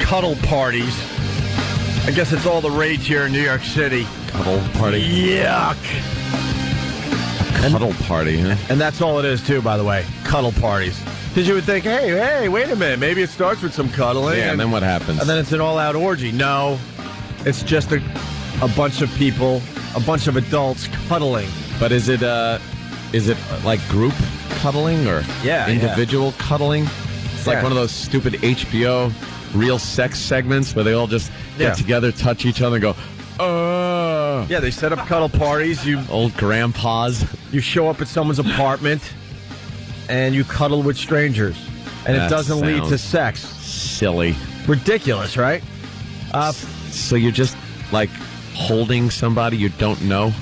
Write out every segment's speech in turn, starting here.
cuddle parties. I guess it's all the rage here in New York City. Cuddle party. Yuck. Cuddle party, huh? And that's all it is, too, by the way. Cuddle parties. Because you would think, hey, wait a minute. Maybe it starts with some cuddling. Yeah, and then what happens? And then it's an all-out orgy. No. It's just a bunch of people, a bunch of adults cuddling. But is it like group cuddling or individual cuddling? It's like one of those stupid HBO real sex segments where they all just get together, touch each other, and go, Yeah, they set up cuddle parties. You old grandpas. You show up at someone's apartment, and you cuddle with strangers. And it doesn't lead to sex. Silly. Ridiculous, right? So you're just, like, holding somebody you don't know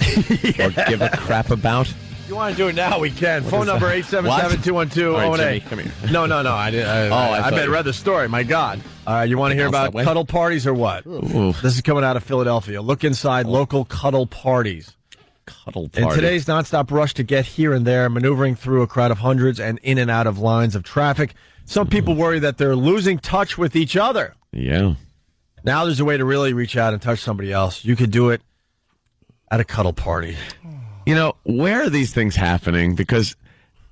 or give a crap about? If you want to do it now, we can. Phone number 877-212-08. All right, Jimmy, come here. No. I read the story. My God. You want to hear about cuddle parties or what? Ooh. This is coming out of Philadelphia. Look inside local cuddle parties. Cuddle party. In today's nonstop rush to get here and there, maneuvering through a crowd of hundreds and in and out of lines of traffic, some people worry that they're losing touch with each other. Yeah. Now there's a way to really reach out and touch somebody else. You could do it at a cuddle party. You know, where are these things happening? Because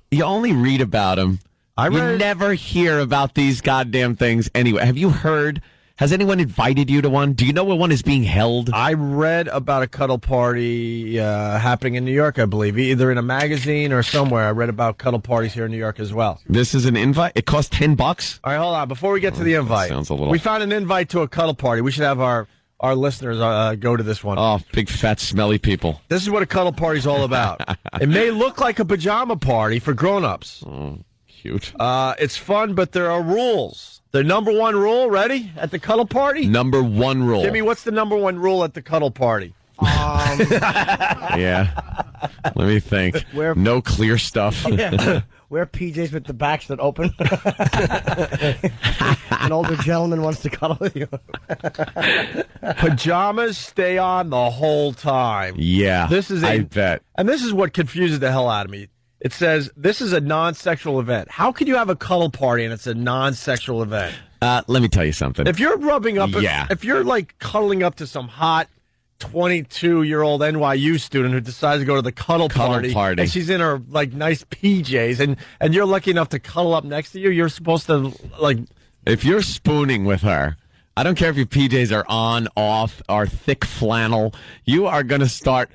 you only read about them. You never hear about these goddamn things anyway. Have you heard? Has anyone invited you to one? Do you know where one is being held? I read about a cuddle party happening in New York, I believe. Either in a magazine or somewhere. I read about cuddle parties here in New York as well. This is an invite? It costs $10? All right, hold on. Before we get to the invite, sounds a little... we found an invite to a cuddle party. We should have our listeners go to this one. Oh, big, fat, smelly people. This is what a cuddle party's all about. It may look like a pajama party for grown-ups. Oh, cute. It's fun, but there are rules. The number one rule, ready, at the cuddle party? Number one rule. Jimmy, what's the number one rule at the cuddle party? Yeah. Let me think. No clear stuff. Yeah. Wear PJs with the backs that open. An older gentleman wants to cuddle with you. Pajamas stay on the whole time. Yeah, I bet. And this is what confuses the hell out of me. It says, this is a non-sexual event. How could you have a cuddle party and it's a non-sexual event? Let me tell you something. If you're rubbing up, if you're like cuddling up to some hot 22-year-old NYU student who decides to go to the cuddle party, and she's in her like nice PJs, and you're lucky enough to cuddle up next to you, you're supposed to like. If you're spooning with her, I don't care if your PJs are on, off, or thick flannel, you are going to start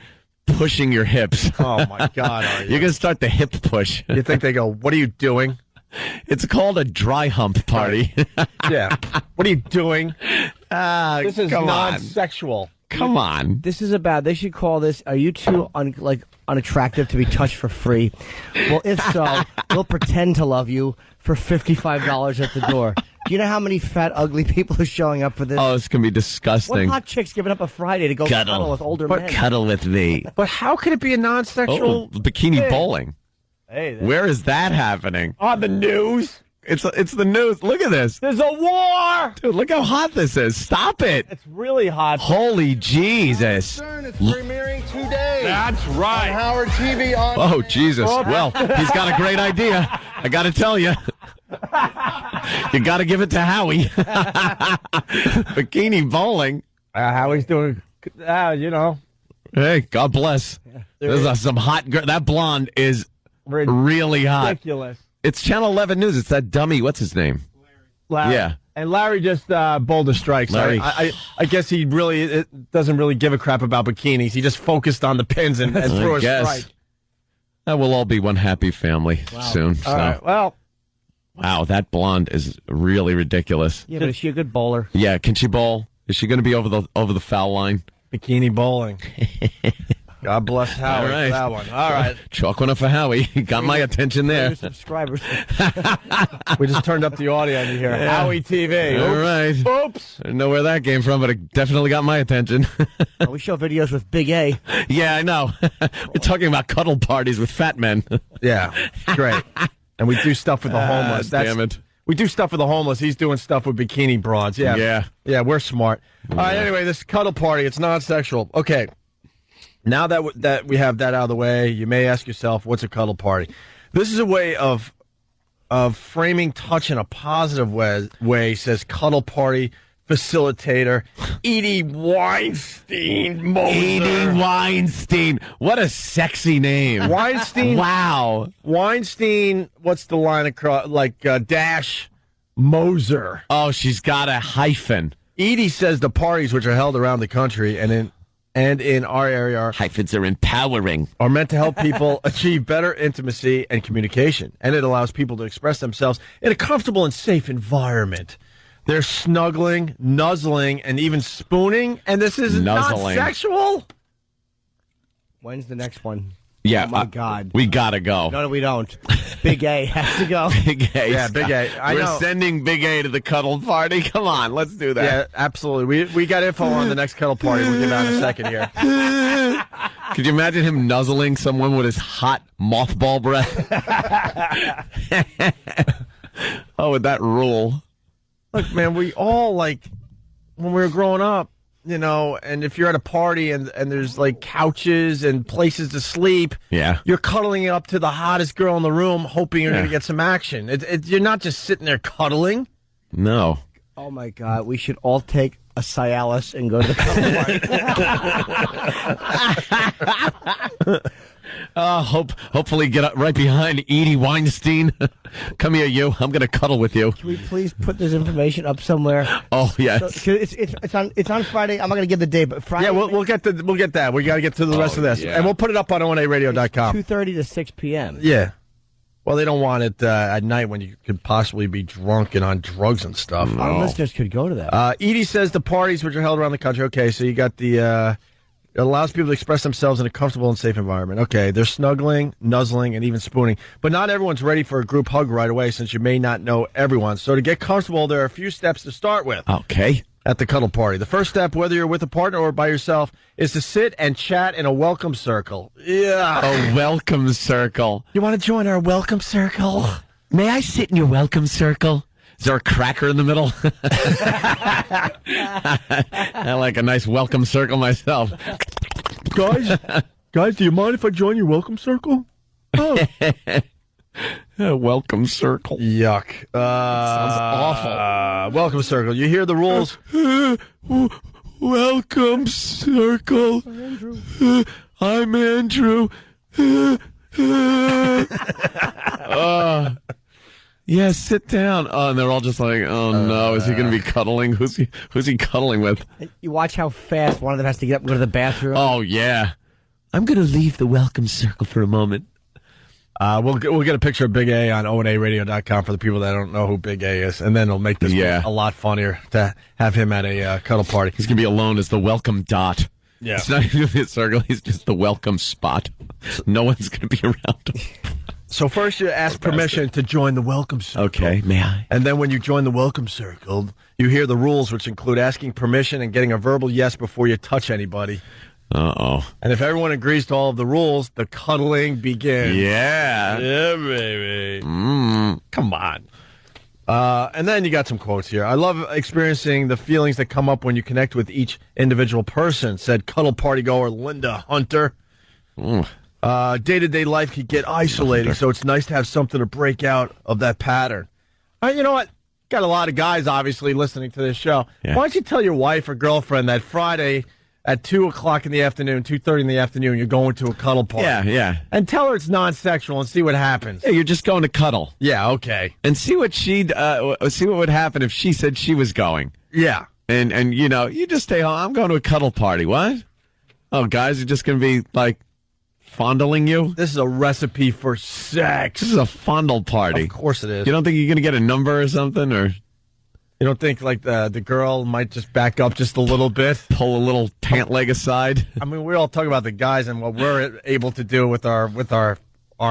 pushing your hips. Oh my God! Are you? You're going to start the hip push. You think they go, "What are you doing?" It's called a dry hump party. Yeah. What are you doing? This is non-sexual. Come on. This is they should call this, are you too unattractive to be touched for free? Well, if so, we'll pretend to love you for $55 at the door. Do you know how many fat, ugly people are showing up for this? Oh, it's going to be disgusting. What hot chick's giving up a Friday to go cuddle with older men? Cuddle with me. But how could it be a non-sexual? Bikini bowling. Hey, where is that happening? On the news. It's the news. Look at this. There's a war. Dude, look how hot this is. Stop it. It's really hot. Holy Jesus. It's premiering today. That's right. On Howard TV. Oh, Jesus. Well, he's got a great idea. I got to tell you. You got to give it to Howie. Bikini bowling. Howie's doing, Hey, God bless. There's some hot girl. That blonde is really hot. Ridiculous. It's Channel 11 News. It's that dummy. What's his name? Larry. Yeah. And Larry just bowled a strike. So Larry. I guess he really doesn't really give a crap about bikinis. He just focused on the pins and threw a strike. That will all be one happy family soon. All right. Well. Wow, that blonde is really ridiculous. Yeah, but is she a good bowler? Yeah, can she bowl? Is she going to be over the foul line? Bikini bowling. God bless Howie for that one. All right. Chalk one up for Howie. Got my attention there. Subscribers. We just turned up the audio and you hear Howie TV. Oops. All right. Oops. I don't know where that came from, but it definitely got my attention. We show videos with Big A. Yeah, I know. We're talking about cuddle parties with fat men. Yeah, great. And we do stuff with the homeless. Damn it. We do stuff with the homeless. He's doing stuff with bikini broads. Yeah. Yeah, we're smart. All right, anyway, this cuddle party, it's non-sexual. Okay. Now that we have that out of the way, you may ask yourself, what's a cuddle party? This is a way of framing touch in a positive way, says Cuddle Party facilitator, Edie Weinstein Moser. Edie Weinstein. What a sexy name. Weinstein. Wow. Weinstein, what's the line across? Dash Moser. Oh, she's got a hyphen. Edie says the parties which are held around the country and in our area hyphens are empowering. Are meant to help people achieve better intimacy and communication. And it allows people to express themselves in a comfortable and safe environment. They're snuggling, nuzzling, and even spooning. And this is not sexual. When's the next one? Yeah. Oh, my God. We got to go. No, we don't. Big A has to go. Big A. Yeah, Big A. We're sending Big A to the cuddle party. Come on, let's do that. Yeah, absolutely. We got info on the next cuddle party. We'll get out in a second here. Could you imagine him nuzzling someone with his hot mothball breath? Oh, would that rule? Look, man, we all, when we were growing up, and if you're at a party and there's couches and places to sleep, you're cuddling up to the hottest girl in the room, hoping you're going to get some action. You're not just sitting there cuddling. No. Oh my God, we should all take a Cialis and go to the cuddle party. Hopefully get up right behind Edie Weinstein. Come here, you. I'm going to cuddle with you. Can we please put this information up somewhere? Oh, yes. So, it's on Friday. I'm not going to give the date, but Friday. Yeah, we'll get that. We got to get to the rest of this, and we'll put it up on onaradio.com. 2:30 to 6 p.m. Yeah. Well, they don't want it at night when you could possibly be drunk and on drugs and stuff. Our listeners could go to that. Edie says the parties which are held around the country. Okay, so you got the. It allows people to express themselves in a comfortable and safe environment. Okay, they're snuggling, nuzzling, and even spooning. But not everyone's ready for a group hug right away since you may not know everyone. So to get comfortable, there are a few steps to start with. Okay. At the cuddle party. The first step, whether you're with a partner or by yourself, is to sit and chat in a welcome circle. Yeah. A welcome circle. You want to join our welcome circle? May I sit in your welcome circle? Is there a cracker in the middle? I like a nice welcome circle myself. Guys, do you mind if I join your welcome circle? Oh. A welcome circle. Yuck. Sounds awful. Welcome circle. You hear the rules? Welcome circle. I'm Andrew. Yeah, sit down. Oh, and they're all just like, oh no, is he going to be cuddling? Who's he cuddling with? You watch how fast one of them has to get up and go to the bathroom. Oh yeah. I'm going to leave the welcome circle for a moment. We'll get a picture of Big A on onaradio.com for the people that don't know who Big A is, and then it'll make this a lot funnier to have him at a cuddle party. He's going to be alone as the welcome dot. Yeah. It's not even a circle. He's just the welcome spot. No one's going to be around him. So first you ask permission to join the welcome circle. Okay, may I? And then when you join the welcome circle, you hear the rules, which include asking permission and getting a verbal yes before you touch anybody. Uh-oh. And if everyone agrees to all of the rules, the cuddling begins. Yeah. Yeah, baby. Come on. And then you got some quotes here. I love experiencing the feelings that come up when you connect with each individual person, said cuddle party goer Linda Hunter. Day-to-day life can get isolating, so it's nice to have something to break out of that pattern. You know what? Got a lot of guys, obviously, listening to this show. Yeah. Why don't you tell your wife or girlfriend that Friday at 2 o'clock in the afternoon, 2:30 in the afternoon, you're going to a cuddle party. Yeah. And tell her it's non-sexual and see what happens. Yeah, you're just going to cuddle. Yeah, okay. And see what see what would happen if she said she was going. Yeah. And you just stay home. I'm going to a cuddle party. What? Oh, guys are just going to be like fondling you? This is a recipe for sex. This is a fondle party. Of course it is. You don't think you're going to get a number or something, or? You don't think like the girl might just back up just a little bit? Pull a little pant leg aside? I mean, we all talk about the guys and what we're able to do with our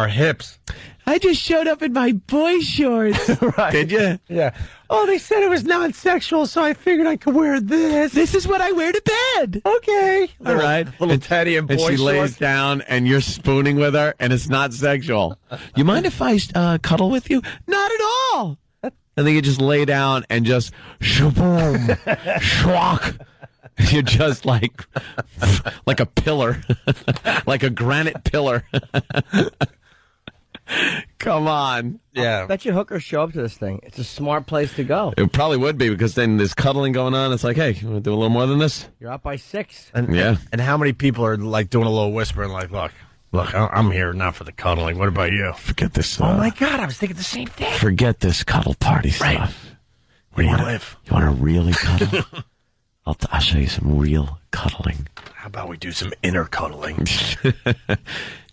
hips. I just showed up in my boy shorts. Right. Did you? Yeah. Oh, they said it was non-sexual, so I figured I could wear this. This is what I wear to bed. Okay. All right. Little Teddy and boy shorts. And she lays down, and you're spooning with her, and it's not sexual. You mind if I cuddle with you? Not at all. And then you just lay down and just shaboom, schwack. You're just like a pillar, like a granite pillar. Come on. Yeah. I bet you hookers show up to this thing. It's a smart place to go. It probably would be, because then there's cuddling going on. It's like, hey, you want to do a little more than this? You're out by 6. And how many people are like doing a little whispering like, look, I'm here not for the cuddling. What about you? Forget this. Oh, my God. I was thinking the same thing. Forget this cuddle party stuff. Right. Where do you live? You want to really cuddle? I'll show you some real cuddling. How about we do some inner cuddling?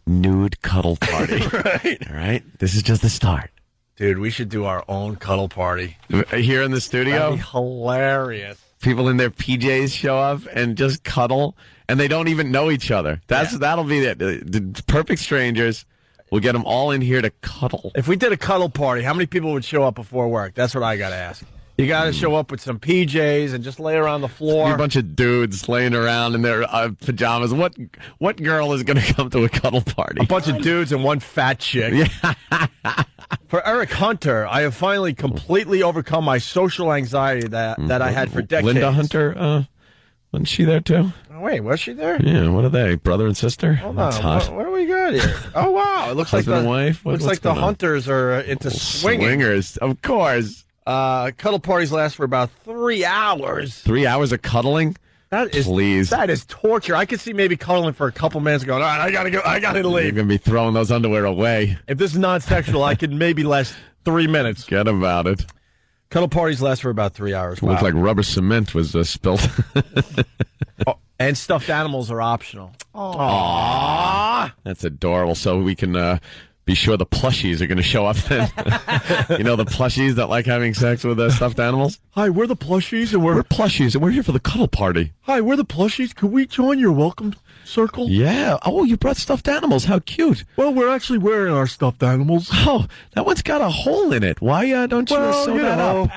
Nude cuddle party. Right. All right? This is just the start. Dude, we should do our own cuddle party. Here in the studio? That'd be hilarious. People in their PJs show up and just cuddle, and they don't even know each other. That'll be it. The perfect strangers. We'll get them all in here to cuddle. If we did a cuddle party, how many people would show up before work? That's what I got to ask. You got to show up with some PJs and just lay around the floor. A bunch of dudes laying around in their pajamas. What girl is going to come to a cuddle party? A bunch of dudes and one fat chick. Yeah. For Eric Hunter, I have finally completely overcome my social anxiety that I had for decades. Linda Hunter, wasn't she there too? Oh, wait, was she there? Yeah, what are they, brother and sister? Hold That's on. hot. What do we got here? Oh, wow. It looks like Husband and wife? Looks like the Hunters are into swinging. Swingers, of course. Cuddle parties last for about 3 hours. 3 hours of cuddling? Please. That is torture. I could see maybe cuddling for a couple minutes going, all right, I gotta go. I gotta leave. You're going to be throwing those underwear away. If this is non-sexual, I could maybe last 3 minutes. Forget about it. Cuddle parties last for about 3 hours. Wow. Looks like rubber cement was spilled. Oh, and stuffed animals are optional. Aww. That's adorable. So we can be sure the plushies are going to show up then. You know, the plushies that like having sex with stuffed animals? Hi, we're the plushies, and we're plushies, and we're here for the cuddle party. Hi, we're the plushies. Could we join your welcome circle? Yeah. Oh, you brought stuffed animals. How cute. Well, we're actually wearing our stuffed animals. Oh, that one's got a hole in it. Why don't you sew that up?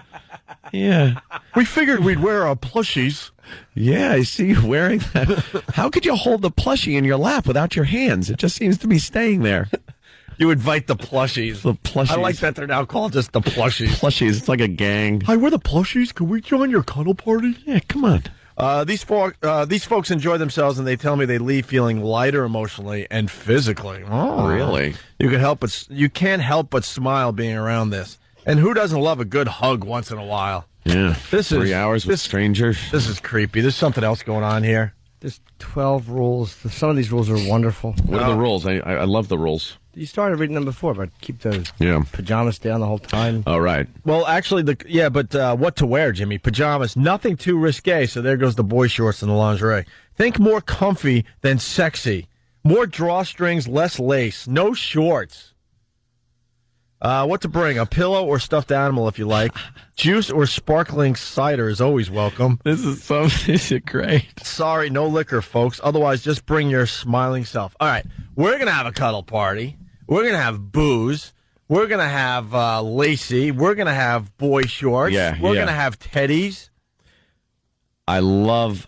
Yeah. We figured we'd wear our plushies. Yeah, I see you wearing that. How could you hold the plushie in your lap without your hands? It just seems to be staying there. You invite the plushies. The plushies. I like that they're now called just the plushies. Plushies. It's like a gang. Hi, we're the plushies. Can we join your cuddle party? Yeah, come on. These folks enjoy themselves, and they tell me they leave feeling lighter emotionally and physically. Oh, really? You can't help but smile being around this. And who doesn't love a good hug once in a while? Yeah. 3 hours with strangers. This is creepy. There's something else going on here. There's 12 rules. Some of these rules are wonderful. What are the rules? I love the rules. You started reading them before, but keep those pajamas down the whole time. All right. Well, actually, what to wear, Jimmy? Pajamas, nothing too risque, so there goes the boy shorts and the lingerie. Think more comfy than sexy. More drawstrings, less lace. No shorts. What to bring? A pillow or stuffed animal if you like. Juice or sparkling cider is always welcome. This is great. Sorry, no liquor, folks. Otherwise, just bring your smiling self. All right, we're going to have a cuddle party. We're going to have booze. We're going to have Lacey. We're going to have boy shorts. We're going to have teddies. I love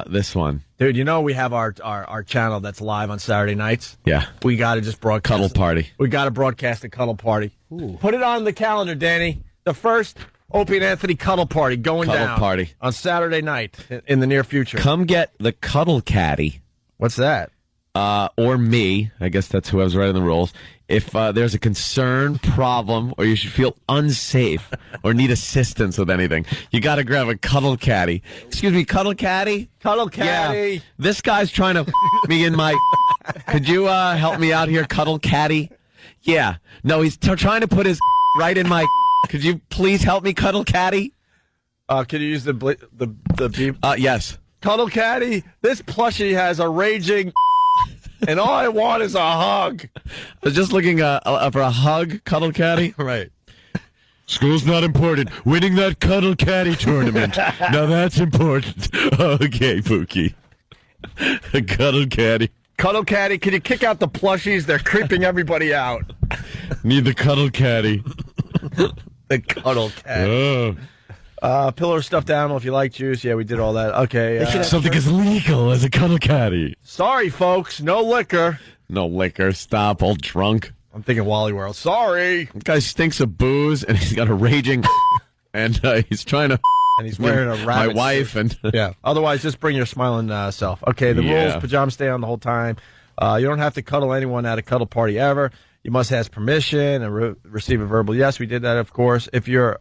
this one. Dude, you know we have our channel that's live on Saturday nights? Yeah. We got to just broadcast. Cuddle party. We got to broadcast a cuddle party. Ooh. Put it on the calendar, Danny. The first Opie and Anthony cuddle party going down. Cuddle party. On Saturday night in the near future. Come get the cuddle caddy. What's that? Or me. I guess that's who I was writing the rules. If there's a concern, problem, or you should feel unsafe or need assistance with anything, you got to grab a cuddle caddy. Excuse me, cuddle caddy? Cuddle caddy. Yeah. This guy's trying to me in my... Could you help me out here, cuddle caddy? Yeah. No, he's trying to put his right in my... Could you please help me, cuddle caddy? Could you use the beep? Yes. Cuddle caddy, this plushie has a raging... And all I want is a hug. I was just looking for a hug, cuddle caddy. Right. School's not important. Winning that cuddle caddy tournament. Now that's important. Okay, Pookie. Cuddle caddy. Cuddle caddy, can you kick out the plushies? They're creeping everybody out. Need the cuddle caddy. The cuddle caddy. Pillow or stuffed animal if you like juice. Yeah, we did all that. Okay. Something as legal as a cuddle caddy. Sorry, folks. No liquor. No liquor. Stop. All drunk. I'm thinking Wally World. Sorry. The guy stinks of booze, and he's got a raging... and he's trying to... And he's wearing a rabbit my wife suit. And... yeah. Otherwise, just bring your smiling self. Okay, the rules, pajamas stay on the whole time. You don't have to cuddle anyone at a cuddle party ever. You must ask permission and receive a verbal yes. We did that, of course. If you're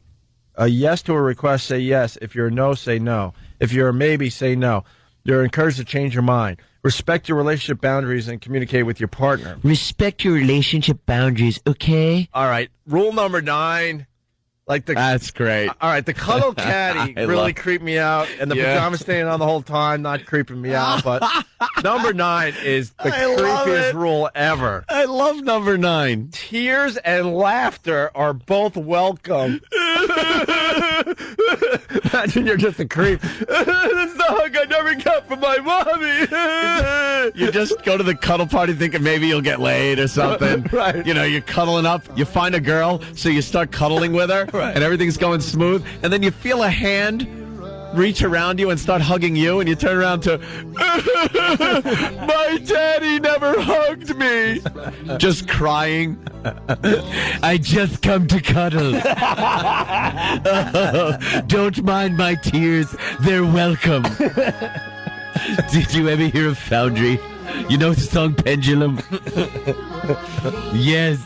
a yes to a request, say yes. If you're a no, say no. If you're a maybe, say no. You're encouraged to change your mind. Respect your relationship boundaries and communicate with your partner. Respect your relationship boundaries, okay? All right. Rule number 9. That's great. All right. The cuddle caddy really creeped me out, and the pajama staying on the whole time not creeping me out. But number 9 is the creepiest rule ever. I love number 9. Tears and laughter are both welcome. Imagine you're just a creep. This is the hug I never got from my mommy. You just go to the cuddle party thinking maybe you'll get laid or something. Right. You know, you're cuddling up. You find a girl, so you start cuddling with her, right. And everything's going smooth. And then you feel a hand reach around you and start hugging you, and you turn around to, my daddy never hugged me. Just crying. I just come to cuddle. Don't mind my tears. They're welcome. Did you ever hear of Foundry? You know the song Pendulum? Yes.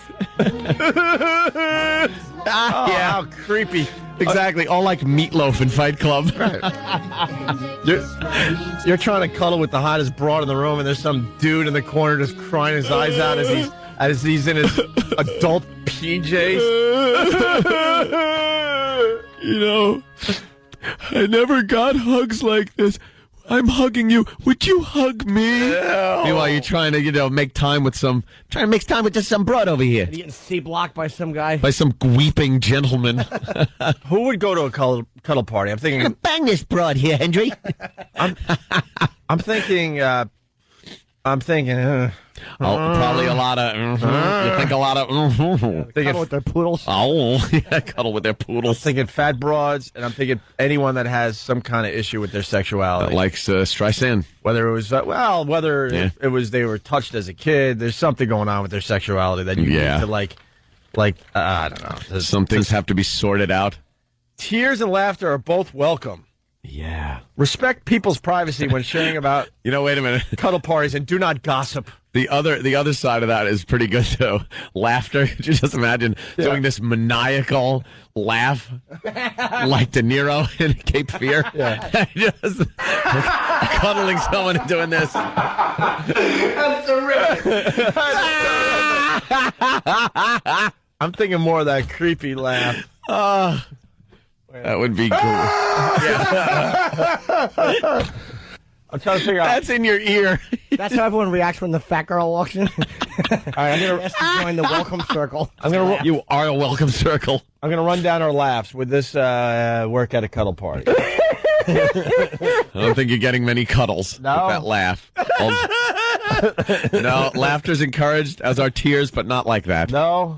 Yeah, how creepy. Exactly, all like Meatloaf in Fight Club. Right. You're trying to cuddle with the hottest broad in the room, and there's some dude in the corner just crying his eyes out as he's in his adult PJs. You know, I never got hugs like this. I'm hugging you. Would you hug me? No. Meanwhile, you're trying to, make time with some just some broad over here. You're getting C-blocked by some guy. By some weeping gentleman. Who would go to a cuddle party? I'm thinking. Bang this broad here, Henry. I'm thinking. Probably a lot of. You think a lot of. Cuddle with their poodles. Oh, yeah, cuddle with their poodles. I'm thinking fat broads, and I'm thinking anyone that has some kind of issue with their sexuality. That likes Streisand. Whether it was it was they were touched as a kid. There's something going on with their sexuality that you need to I don't know. Some things have to be sorted out. Tears and laughter are both welcome. Yeah. Respect people's privacy when sharing about wait a minute. Cuddle parties, and do not gossip. The other side of that is pretty good too. Laughter. Could you just imagine doing this maniacal laugh like De Niro in Cape Fear? Yeah. Just cuddling someone and doing this. That's terrific. I'm thinking more of that creepy laugh. That would be cool. I'm trying to figure out. That's in your ear. That's how everyone reacts when the fat girl walks in. All right, I'm gonna join the welcome circle. You are a welcome circle. I'm gonna run down our laughs with this work at a cuddle party. I don't think you're getting many cuddles with that laugh. No, laughter's encouraged, as are tears, but not like that. No.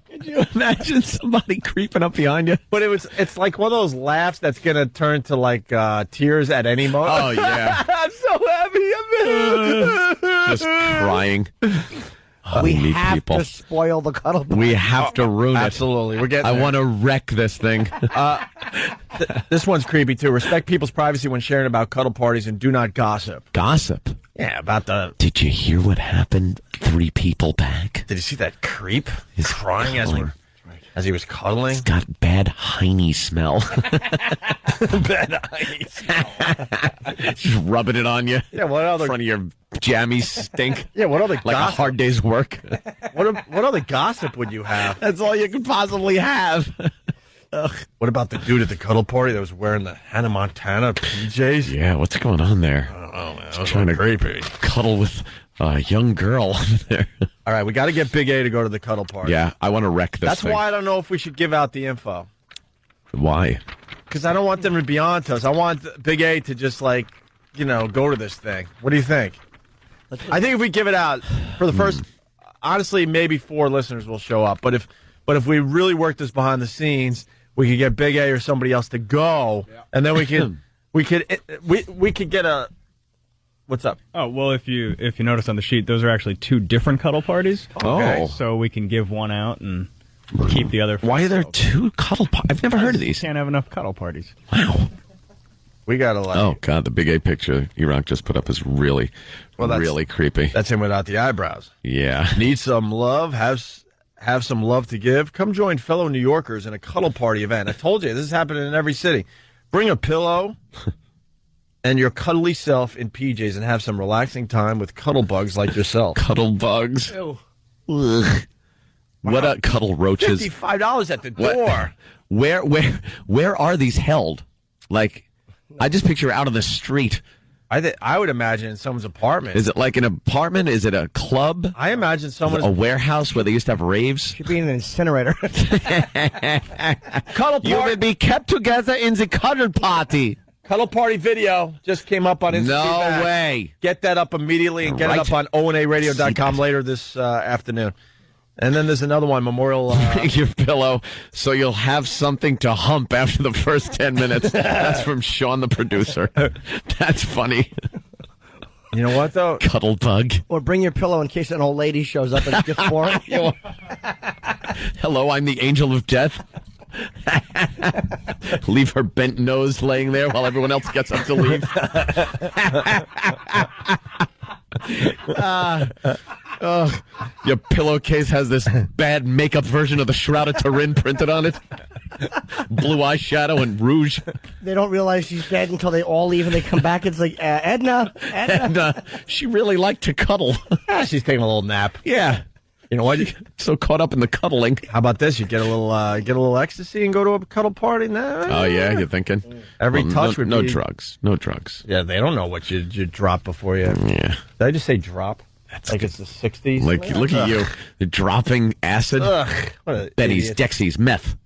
Could you imagine somebody creeping up behind you? But it's like one of those laughs that's gonna turn to like tears at any moment. Oh yeah. I'm so happy. Just crying. We have to spoil the cuddle party. We have to ruin it. Absolutely. We're getting I want to wreck this thing. This one's creepy too. Respect people's privacy when sharing about cuddle parties, and do not gossip. Gossip? Yeah, about the... Did you hear what happened 3 people back? Did you see that creep? He's crying as he was cuddling? He's got bad hiney smell. Bad hiney smell. Just rubbing it on you. Yeah, what other... In front of your jammies stink. Yeah, what other like gossip? A hard day's work. What other gossip would you have? That's all you could possibly have. Ugh. What about the dude at the cuddle party that was wearing the Hannah Montana PJs? Yeah, what's going on there? I don't know, man. Just trying to creepy. Cuddle with a young girl there. All right, we got to get Big A to go to the cuddle party. Yeah, I want to wreck this That's thing. why I don't know if we should give out the info. Why? Because I don't want them to be on to us. I want Big A to just, go to this thing. What do you think? I think if we give it out for the first, honestly, maybe 4 listeners will show up. But if we really work this behind the scenes, we could get Big A or somebody else to go, and then we could get a. What's up? Oh, well, if you notice on the sheet, those are actually 2 different cuddle parties. Okay. So we can give one out and keep the other. Why are there 2 cuddle parties? I've never heard of these. Can't have enough cuddle parties. Wow. We got to like. Oh God, the Big A picture E-Rock just put up is really creepy. That's him without the eyebrows. Yeah. Need some love? Have some love to give? Come join fellow New Yorkers in a cuddle party event. I told you, this is happening in every city. Bring a pillow and your cuddly self in PJs and have some relaxing time with cuddle bugs like yourself. Cuddle bugs? Ew. Ugh. Wow. What cuddle roaches? $55 at the door. Where are these held? Like, I just picture out on the street. I would imagine in someone's apartment. Is it like an apartment? Is it a club? I imagine someone's... A warehouse where they used to have raves? Should be in an incinerator. Cuddle You party. will be kept together in the cuddle party. Cuddle party video just came up on Instagram. No way. Get that up immediately and get it up on onaradio.com later this afternoon. And then there's another one, Memorial... Your pillow, so you'll have something to hump after the first 10 minutes. That's from Sean, the producer. That's funny. You know what, though? Cuddle bug. Or bring your pillow in case an old lady shows up and gets bored. Hello, I'm the angel of death. Leave her bent nose laying there while everyone else gets up to leave. Your pillowcase has this bad makeup version of the Shroud of Turin printed on it. Blue eyeshadow and rouge. They don't realize she's dead until they all leave and they come back. It's like, Edna. And she really liked to cuddle. She's taking a little nap. Yeah. You know what? So caught up in the cuddling. How about this? You get a little ecstasy and go to a cuddle party. Nah. Oh yeah, you're thinking Every touch would no be... drugs. No drugs. Yeah, they don't know what you drop before you... Yeah. Did I just say drop? That's like it's the 60s? Like, look at you. You're dropping acid. Benny's, Dexy's, meth.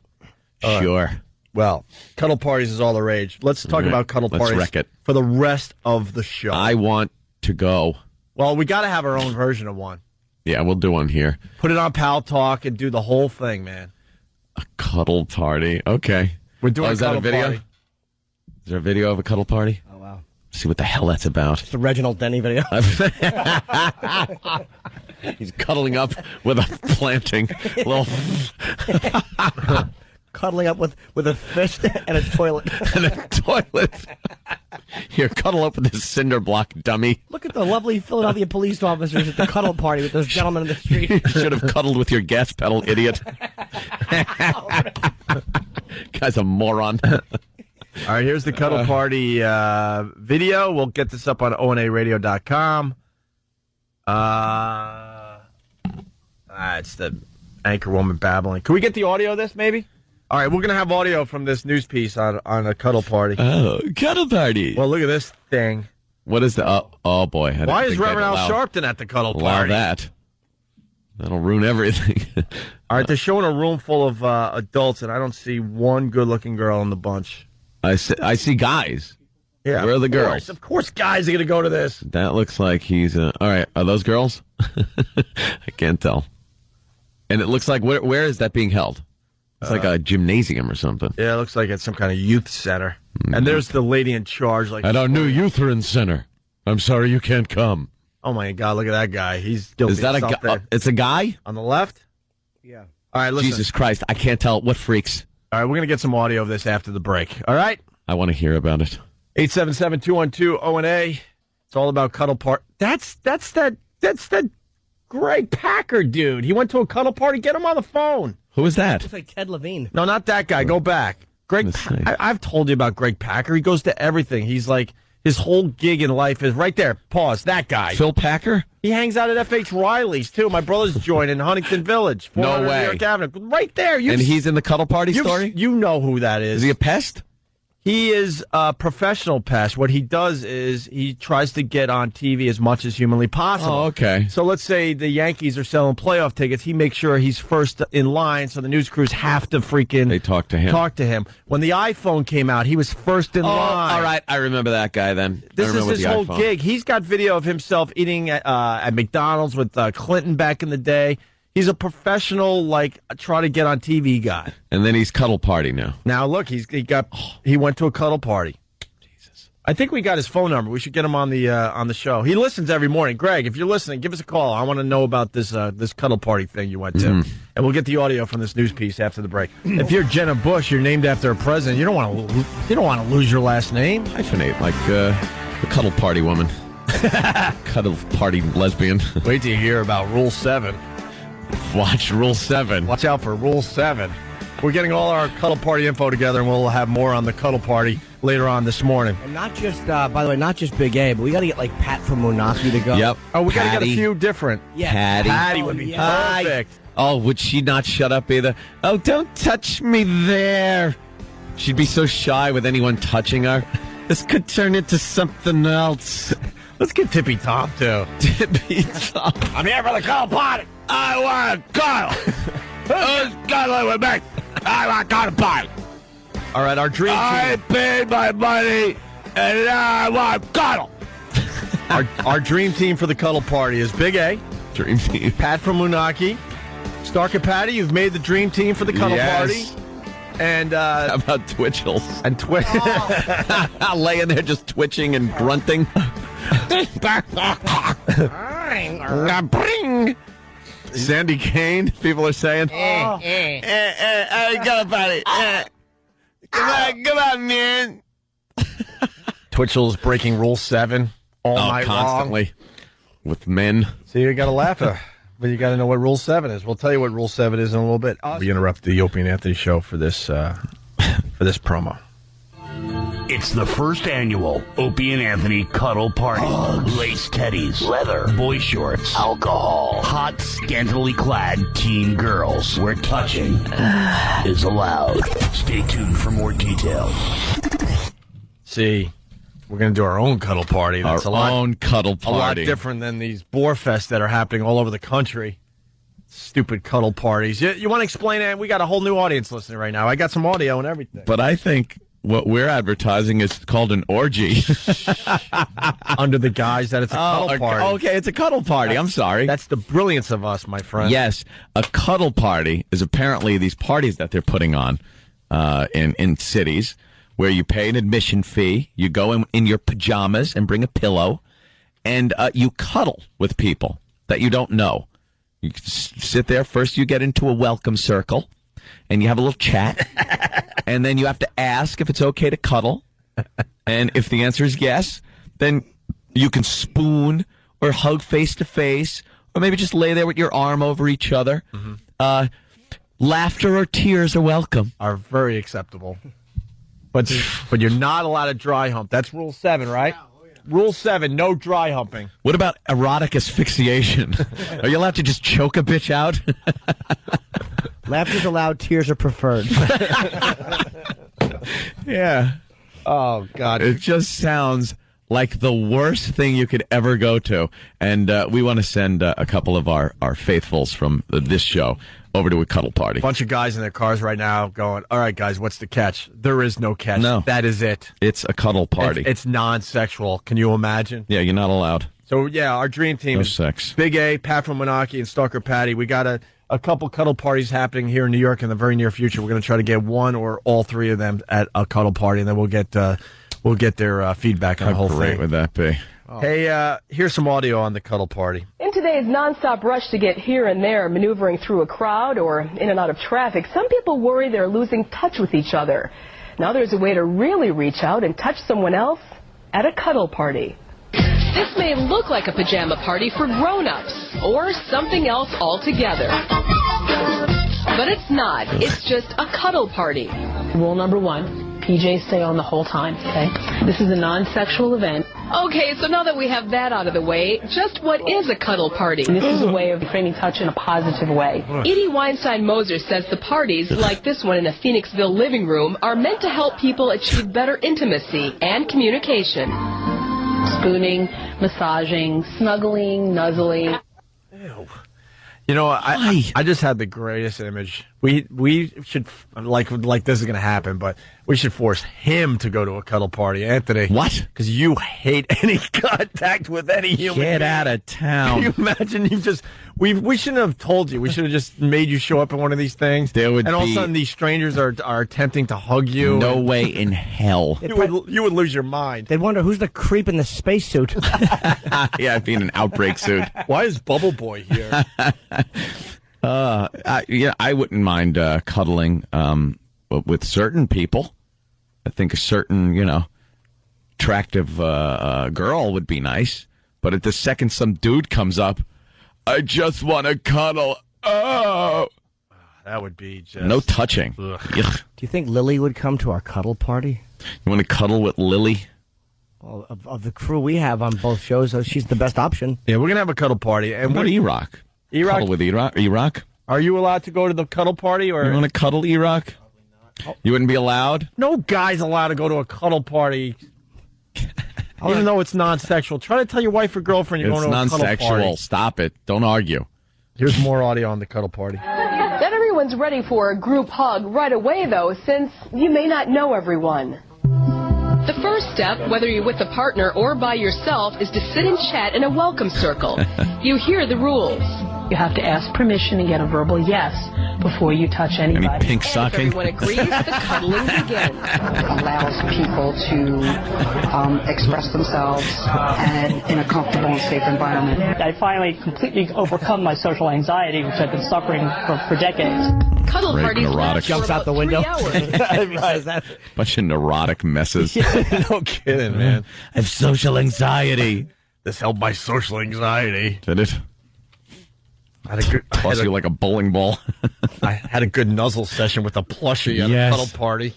Sure. Well, cuddle parties is all the rage. Let's talk about cuddle parties wreck it. for the rest of the show. I want to go. Well, we got to have our own version of one. Yeah, we'll do one here. Put it on Pal Talk and do the whole thing, man. A cuddle party. Okay. We're doing is that a video? Party. Is there a video of a cuddle party? Oh, wow. See what the hell that's about. It's the Reginald Denny video. He's cuddling up with a planting. Little Cuddling up with a fist and a toilet. and a toilet. Here, cuddle up with this cinder block dummy. Look at the lovely Philadelphia police officers at the cuddle party with those gentlemen in the street. You should have cuddled with your gas pedal, idiot. Guy's a moron. All right, here's the cuddle party video. We'll get this up on onaradio.com. It's the anchor woman babbling. Can we get the audio of this, maybe? All right, we're going to have audio from this news piece on a cuddle party. Oh, cuddle party. Well, look at this thing. What is the... oh boy. Why is Reverend Al Sharpton at the cuddle party? That. That'll ruin everything. All right, they're showing a room full of adults, and I don't see one good-looking girl in the bunch. I see guys. Yeah, where are the girls? Of course guys are going to go to this. That looks like he's... all right, are those girls? I can't tell. And it looks like... Where is that being held? It's like a gymnasium or something. Yeah, it looks like it's some kind of youth center. And there's the lady in charge. Like, at our new Lutheran center. I'm sorry you can't come. Oh, my God, look at that guy. He's guilty Is that of something. it's a guy? On the left? Yeah. All right, listen. Jesus Christ, I can't tell. What freaks? All right, we're going to get some audio of this after the break. All right? I want to hear about it. 877-212-ONA. It's all about cuddle party. That's that Greg Packer dude. He went to a cuddle party. Get him on the phone. Who is that? Looks like Ted Levine. No, not that guy. Go back. Greg. I've told you about Greg Packer. He goes to everything. He's like, his whole gig in life is right there. Pause. That guy. Phil Packer? He hangs out at F.H. Riley's, too. My brother's joined in Huntington Village. No way. New York Avenue. Right there. And he's in the cuddle party story? You know who that is. Is he a pest? He is a professional pest. What he does is he tries to get on TV as much as humanly possible. Oh, okay. So let's say the Yankees are selling playoff tickets. He makes sure he's first in line, so the news crews have to freaking... They talk to him. When the iPhone came out, he was first in line. All right. I remember that guy then. This is his whole gig. He's got video of himself eating at McDonald's with Clinton back in the day. He's a professional, like, try to get on TV guy. And then he's cuddle party now. Now, look, he went to a cuddle party. Jesus. I think we got his phone number. We should get him on the show. He listens every morning. Greg, if you're listening, give us a call. I want to know about this cuddle party thing you went to, and we'll get the audio from this news piece after the break. If you're Jenna Bush, you're named after a president. You don't want to lose your last name. Hyphenate like the cuddle party woman, cuddle party lesbian. Wait till you hear about Rule 7. Watch Rule 7. Watch out for Rule 7. We're getting all our cuddle party info together, and we'll have more on the cuddle party later on this morning. And not just, by the way, not just Big A, but we got to get like Pat from Moonachie to go. Yep. Oh, we got to get a few different. Yeah. Patty would be perfect. Oh, would she not shut up either? Oh, don't touch me there. She'd be so shy with anyone touching her. This could turn into something else. Let's get Tippy Tom, too. Tippy Tom. I'm here for the cuddle party. I want to cuddle. Who's cuddling with me? I want to cuddle party. All right, our dream team. I paid my money, and now I want to cuddle. Our dream team for the cuddle party is Big A. Dream team. Pat from Moonachie. Stark and Patty, you've made the dream team for the cuddle party. And how about Twitchels? And laying there just twitching and grunting. Sandy Kane, people are saying. I got a party. Come on, man. Twitchell's breaking Rule 7 all night constantly long. With men. So you got to laugh at but you got to know what Rule 7 is. We'll tell you what Rule 7 is in a little bit. We interrupt the Opie and Anthony show for this promo. It's the first annual Opie and Anthony Cuddle Party. Lace teddies, leather, boy shorts, alcohol, hot, scantily clad teen girls where touching is allowed. Stay tuned for more details. See, we're going to do our own cuddle party. That's our own cuddle party. A lot different than these boar fests that are happening all over the country. Stupid cuddle parties. You want to explain it? We got a whole new audience listening right now. I got some audio and everything. But I think what we're advertising is called an orgy. Under the guise that it's a cuddle party. Okay, it's a cuddle party. I'm sorry. That's the brilliance of us, my friend. Yes, a cuddle party is apparently these parties that they're putting on in cities where you pay an admission fee, you go in your pajamas and bring a pillow, and you cuddle with people that you don't know. You sit there. First, you get into a welcome circle, and you have a little chat, and then you have to ask if it's okay to cuddle. And if the answer is yes, then you can spoon or hug face to face, or maybe just lay there with your arm over each other. Mm-hmm. Laughter or tears are welcome. Are very acceptable. But you're not allowed to dry hump. That's Rule 7, right? Rule 7, no dry humping. What about erotic asphyxiation? Are you allowed to just choke a bitch out? Laughter's allowed, tears are preferred. Yeah. Oh, God. It just sounds like the worst thing you could ever go to. And we want to send a couple of our faithfuls from this show over to a cuddle party. Bunch of guys in their cars right now going, all right, guys, what's the catch? There is no catch. No. That is it. It's a cuddle party. It's non-sexual. Can you imagine? Yeah, you're not allowed. So, yeah, our dream team is sex. Big A, Pat from Moonachie, and Stalker Patty. We got a couple cuddle parties happening here in New York in the very near future. We're going to try to get one or all three of them at a cuddle party, and then we'll get their feedback on the whole thing. How great would that be? Oh. Hey, here's some audio on the cuddle party. In today's nonstop rush to get here and there, maneuvering through a crowd or in and out of traffic, some people worry they're losing touch with each other. Now there's a way to really reach out and touch someone else at a cuddle party. This may look like a pajama party for grown-ups or something else altogether. But it's not. It's just a cuddle party. Rule number 1, PJs stay on the whole time, okay? This is a non-sexual event. Okay, so now that we have that out of the way, just what is a cuddle party? This is a way of framing touch in a positive way. Edie Weinstein-Moser says the parties, like this one in a Phoenixville living room, are meant to help people achieve better intimacy and communication. Spooning, massaging, snuggling, nuzzling. Ew. You know, I just had the greatest image. We should, like this is going to happen, but We should force him to go to a cuddle party, Anthony. What? Because you hate any contact with any human Get being. out of town. Can you imagine you just... We shouldn't have told you. We should have just made you show up at one of these things. There would and all of be- a sudden these strangers are attempting to hug you. No way in hell. You would lose your mind. They'd wonder who's the creep in the spacesuit. Yeah, I'd be in an outbreak suit. Why is Bubble Boy here? I wouldn't mind cuddling with certain people. I think a certain, attractive girl would be nice. But at the second some dude comes up, I just want to cuddle. Oh. That would be just... No touching. Do you think Lily would come to our cuddle party? You want to cuddle with Lily? Well, of the crew we have on both shows, she's the best option. Yeah, we're going to have a cuddle party. And what about E-Rock? E-Rock? Cuddle with E-Rock? Are you allowed to go to the cuddle party? Or You want to cuddle E-Rock? You wouldn't be allowed? No guy's allowed to go to a cuddle party. Even though it's non-sexual. Try to tell your wife or girlfriend you're going to a cuddle party. It's non-sexual. Stop it. Don't argue. Here's more audio on the cuddle party. Not everyone's ready for a group hug right away, though, since you may not know everyone. The first step, whether you're with a partner or by yourself, is to sit and chat in a welcome circle. You hear the rules. You have to ask permission and get a verbal yes before you touch anybody. Any pink And if sucking? everyone agrees, the cuddling begins. Allows people to express themselves and in a comfortable and safe environment. I finally completely overcome my social anxiety, which I've been suffering for decades. Cuddle Great parties neurotic. last for Jumps out about the window. 3 hours. Bunch of neurotic messes. No kidding, man. I have social anxiety. This helped my social anxiety. Did it? Toss you like a bowling ball. I had a good nuzzle session with a plushie at a cuddle party.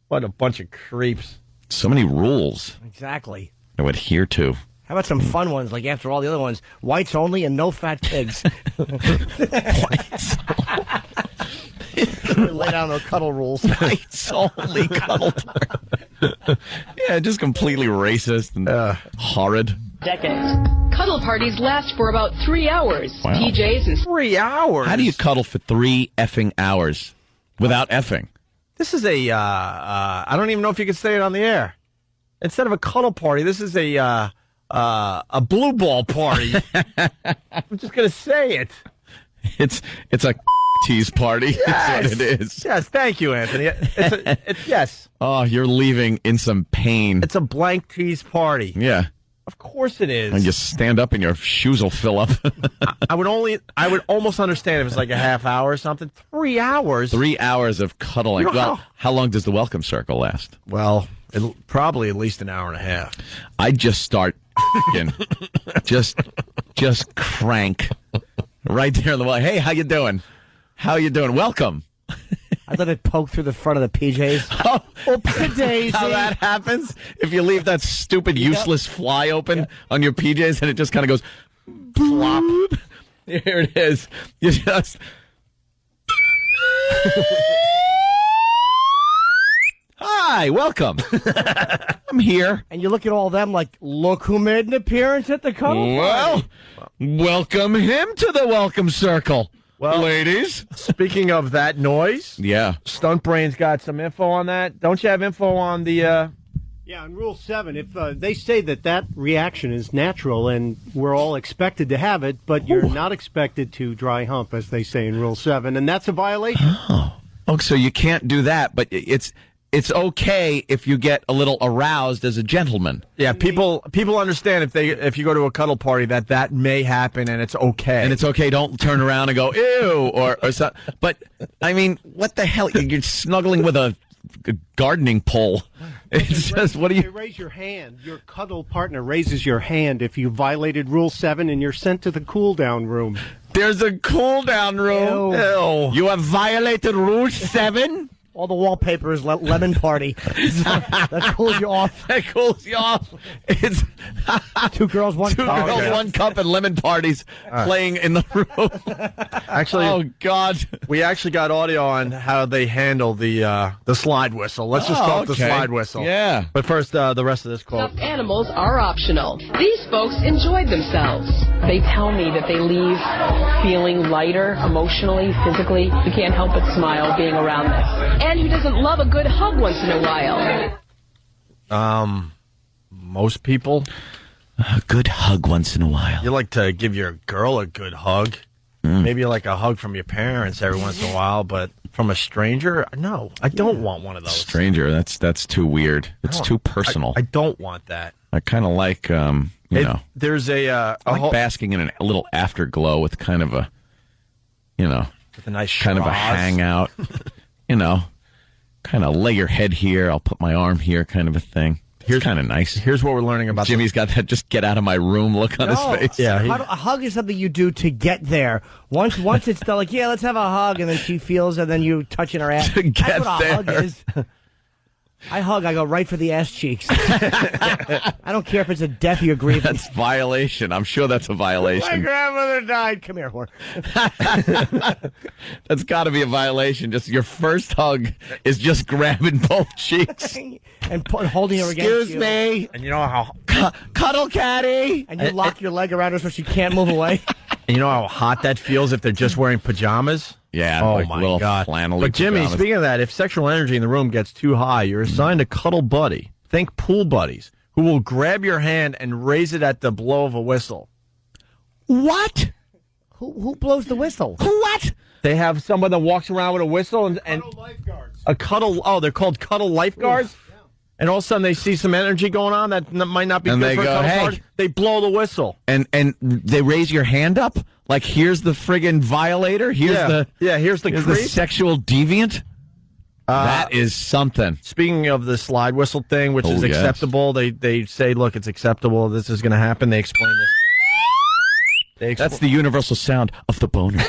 What a bunch of creeps. So many rules Exactly. to adhere to. How about some fun ones, like after all the other ones? Whites only and no fat pigs. Whites. Lay down those cuddle rules. Whites only cuddle party. Yeah, just completely racist and horrid. Decades. Cuddle parties last for about 3 hours. Wow. PJs and 3 hours? How do you cuddle for 3 effing hours without effing? This is I don't even know if you can say it on the air. Instead of a cuddle party, this is a blue ball party. I'm just going to say it. It's a tease party. That's what it is. Yes, thank you, Anthony. Yes. Oh, you're leaving in some pain. It's a blank tease party. Yeah. Of course it is. And you stand up and your shoes will fill up. I would almost understand if it's like a half hour or something. 3 hours? 3 hours of cuddling. Well, how long does the welcome circle last? Well, probably at least an hour and a half. I just start just crank right there in the wall. Hey, how you doing? How you doing? Welcome. I thought it poked through the front of the PJs. How that happens? If you leave that stupid, useless fly open on your PJs and it just kind of goes plop. Here it is. You just... Hi, welcome. I'm here. And you look at all of them like, look who made an appearance at the cuddle Well, party. welcome him to the welcome circle. Well, ladies. Speaking of that noise, Stunt Brain's got some info on that. Don't you have info on the... Yeah, in Rule 7, if they say that reaction is natural and we're all expected to have it, but you're not expected to dry hump, as they say in Rule 7, and that's a violation. Oh, so you can't do that, but it's okay if you get a little aroused as a gentleman. Yeah, people understand if you go to a cuddle party that may happen and it's okay. And it's okay. Don't turn around and go, ew, or something. But, I mean, what the hell? You're snuggling with a gardening pole. It's just, what do you... Raise your hand. Your cuddle partner raises your hand if you violated Rule 7 and you're sent to the cool-down room. There's a cool-down room. Ew. You have violated Rule 7? All the wallpaper is lemon party. That cools you off. That cools you off. It's 2 girls, 1 cup. 2 girls, 1 cup, and lemon parties playing in the room. Actually, oh God, we actually got audio on how they handle the slide whistle. Let's just go with the slide whistle. Yeah. But first, the rest of this quote. stuffed animals are optional. These folks enjoyed themselves. They tell me that they leave feeling lighter emotionally, physically. You can't help but smile being around this. and who doesn't love a good hug once in a while? Most people. A good hug once in a while. You like to give your girl a good hug. Maybe like a hug from your parents every once in a while, but from a stranger, no, I don't want one of those. Stranger, that's too weird. It's too personal. I don't want that. I kind of like, there's I like basking in a little afterglow with kind of a, with a nice kind of a hangout, kind of lay your head here, I'll put my arm here, kind of a thing. Here's kind of nice. Here's what we're learning about. Jimmy's got that just get out of my room look on his face. Yeah, a hug is something you do to get there. Once it's done, like, yeah, let's have a hug, and then she feels, and then you touching her ass. To get That's what a there. hug is. I go right for the ass cheeks. I don't care if it's a death you agree with. That's violation. I'm sure that's a violation. My grandmother died. Come here, whore. That's got to be a violation. Just your first hug is just grabbing both cheeks. And holding her against Excuse you. me. And you know how cuddle catty. And you lock your leg around her so she can't move away. And you know how hot that feels if they're just wearing pajamas? Yeah, oh like my little God. flannel. But Jimmy, pajamas. speaking of that, if sexual energy in the room gets too high, you're assigned a cuddle buddy. Think pool buddies who will grab your hand and raise it at the blow of a whistle. What? Who blows the whistle? What? They have someone that walks around with a whistle and Cuddle lifeguards. a cuddle. Oh, they're called cuddle lifeguards. Yeah. And all of a sudden they see some energy going on that might not be And good they for a go, cuddle "Hey." party. They blow the whistle. And they raise your hand up like here's the friggin' violator. Here's here's the the creep. sexual deviant. That is something. Speaking of the slide whistle thing, which is yes. acceptable, they say, look, it's acceptable. This is going to happen. They explain this. That's the universal sound of the boner.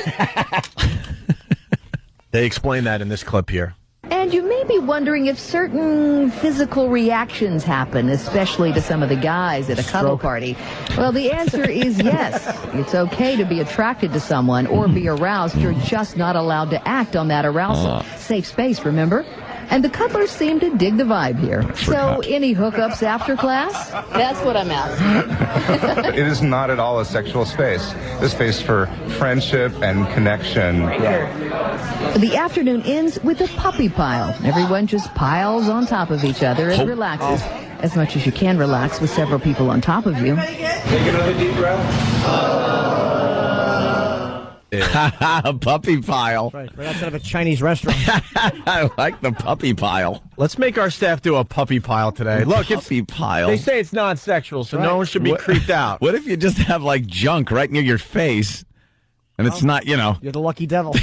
They explain that in this clip here. And you may be wondering if certain physical reactions happen, especially to some of the guys at a cuddle party. Well, the answer is yes. It's okay to be attracted to someone or be aroused. You're just not allowed to act on that arousal. Safe space, remember? And the cuddlers seem to dig the vibe here. So, any hookups after class? That's what I'm asking. It is not at all a sexual space. It's a space for friendship and connection. The afternoon ends with a puppy pile. Everyone just piles on top of each other and relaxes as much as you can relax with several people on top of you. Take another deep breath. A puppy pile. Right outside of a Chinese restaurant. I like the puppy pile. Let's make our staff do a puppy pile today. Look, puppy pile. They say it's non-sexual, so no one should be creeped out. What if you just have like junk right near your face, and it's not, You're the lucky devil.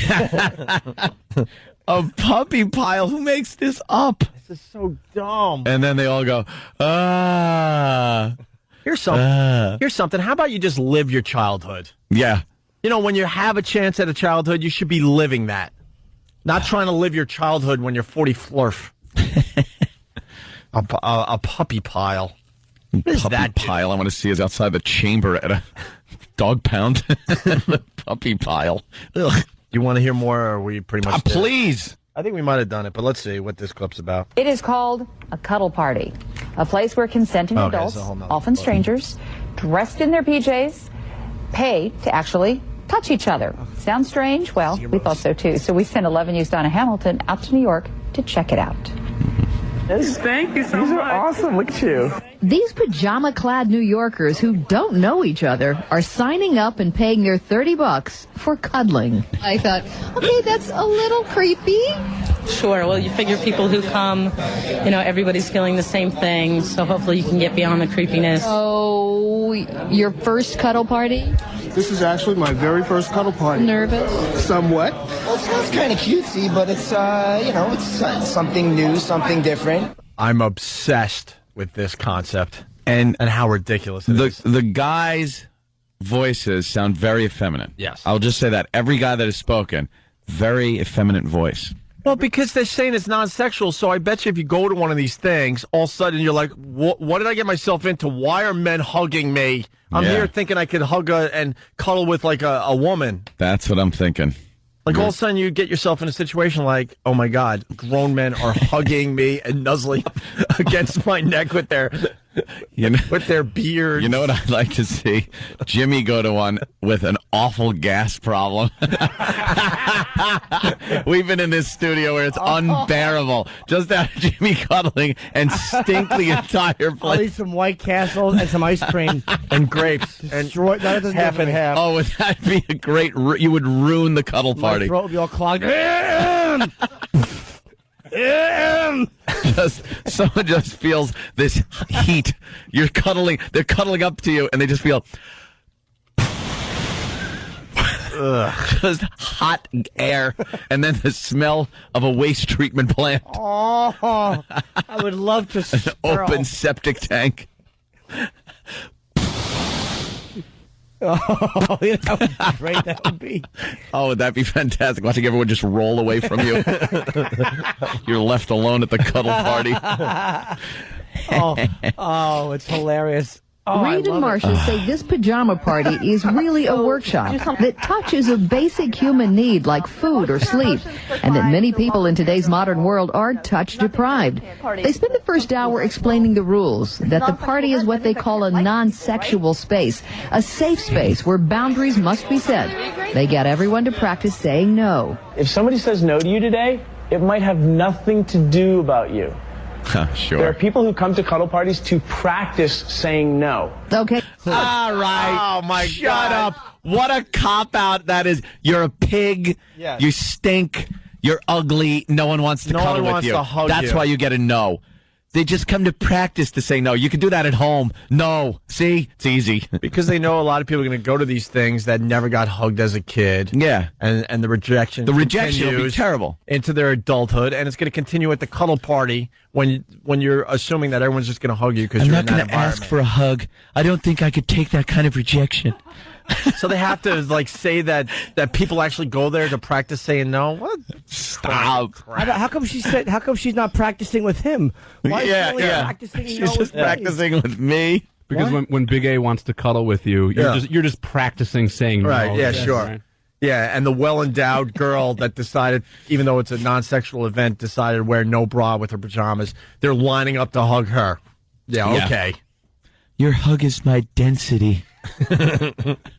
a puppy pile? Who makes this up? This is so dumb. And then they all go, ah. Here's something. Here's something. How about you just live your childhood? Yeah. When you have a chance at a childhood, you should be living that. Not trying to live your childhood when you're 40 flurf. a puppy pile. What is puppy that pile? I want to see is outside the chamber at a dog pound. The puppy pile. Ugh. You want to hear more, or are we pretty much did? Please. I think we might have done it, but let's see what this clip's about. It is called a cuddle party, a place where consenting adults, often strangers, dressed in their PJs, pay to actually touch each other. Sounds strange? Well, we thought so too. So we sent 11 News Donna Hamilton out to New York to check it out. Thank you so much. These are awesome. Look at you. These pajama-clad New Yorkers who don't know each other are signing up and paying their $30 for cuddling. I thought, okay, that's a little creepy. Sure. Well, you figure people who come, everybody's feeling the same thing, so hopefully you can get beyond the creepiness. Oh, your first cuddle party? This is actually my very first cuddle party. Nervous? Somewhat. Well, it sounds kind of cutesy, but it's, it's something new, something different. I'm obsessed with this concept and how ridiculous it is. The guys' voices sound very effeminate. Yes. I'll just say that. Every guy that has spoken, very effeminate voice. Well, because they're saying it's non-sexual, so I bet you if you go to one of these things, all of a sudden you're like, what did I get myself into? Why are men hugging me? I'm here thinking I could hug and cuddle with like a woman. That's what I'm thinking. Like all of a sudden you get yourself in a situation like, oh my God, grown men are hugging me and nuzzling up against my neck with their You know, with their beards. You know what I'd like to see? Jimmy go to one with an awful gas problem. We've been in this studio where it's unbearable. Just have Jimmy cuddling and stink the entire place. I'll eat some White Castles and some ice cream. And grapes. And half and half. Oh, would that be a great... You would ruin the cuddle party. My throat would be all clogged. Someone just feels this heat. They're cuddling up to you, and they just feel just hot air, and then the smell of a waste treatment plant. Oh, I would love to an open septic tank. Oh, yeah, that would be great. That would be. Oh, would that be fantastic? Watching everyone just roll away from you. You're left alone at the cuddle party. Oh, it's hilarious. Oh, Reed and Marcia say this pajama party is really a workshop, that touch is a basic human need like food or sleep, and that many people in today's modern world are touch deprived. They spend the first hour explaining the rules, that the party is what they call a non-sexual space, a safe space where boundaries must be set. They get everyone to practice saying no. If somebody says no to you today, it might have nothing to do about you. Sure. There are people who come to cuddle parties to practice saying no. Okay. All right. Oh, my Shut God. up. What a cop-out that is. You're a pig. Yes. You stink. You're ugly. No one wants to cuddle with wants you. to hug That's you. why you get a no. They just come to practice to say no. You can do that at home. No. See? It's easy. Because they know a lot of people are going to go to these things that never got hugged as a kid. Yeah. And the rejection will be continues terrible. Into their adulthood, and it's going to continue at the cuddle party when you're assuming that everyone's just going to hug you because you're in that environment. I'm not going to ask for a hug. I don't think I could take that kind of rejection. So they have to say that people actually go there to practice saying no. What? Stop. How come she's not practicing with him? Why is she only practicing She's no just with me? practicing with me. Because when Big A wants to cuddle with you, you're just practicing saying no. Right? Yeah, sure. Right? Yeah, and the well-endowed girl that decided, even though it's a non-sexual event, decided to wear no bra with her pajamas. They're lining up to hug her. Yeah. Okay. Your hug is my density.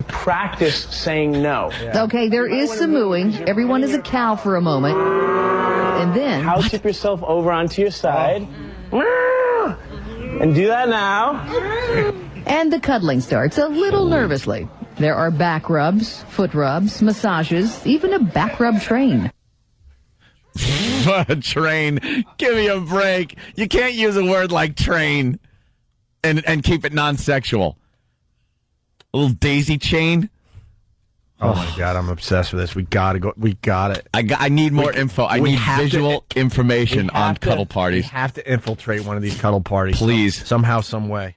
Practice saying no. Yeah. Okay, there is some mooing. Everyone is a cow for a moment. And then... House tip yourself over onto your side. And do that now. And the cuddling starts a little nervously. There are back rubs, foot rubs, massages, even a back rub train. A train. Give me a break. You can't use a word like train and keep it non-sexual. A little daisy chain. Oh my God, I'm obsessed with this. We gotta go. We got it. I need more info. I need visual information on cuddle parties. We have to infiltrate one of these cuddle parties. Please. Somehow, some way.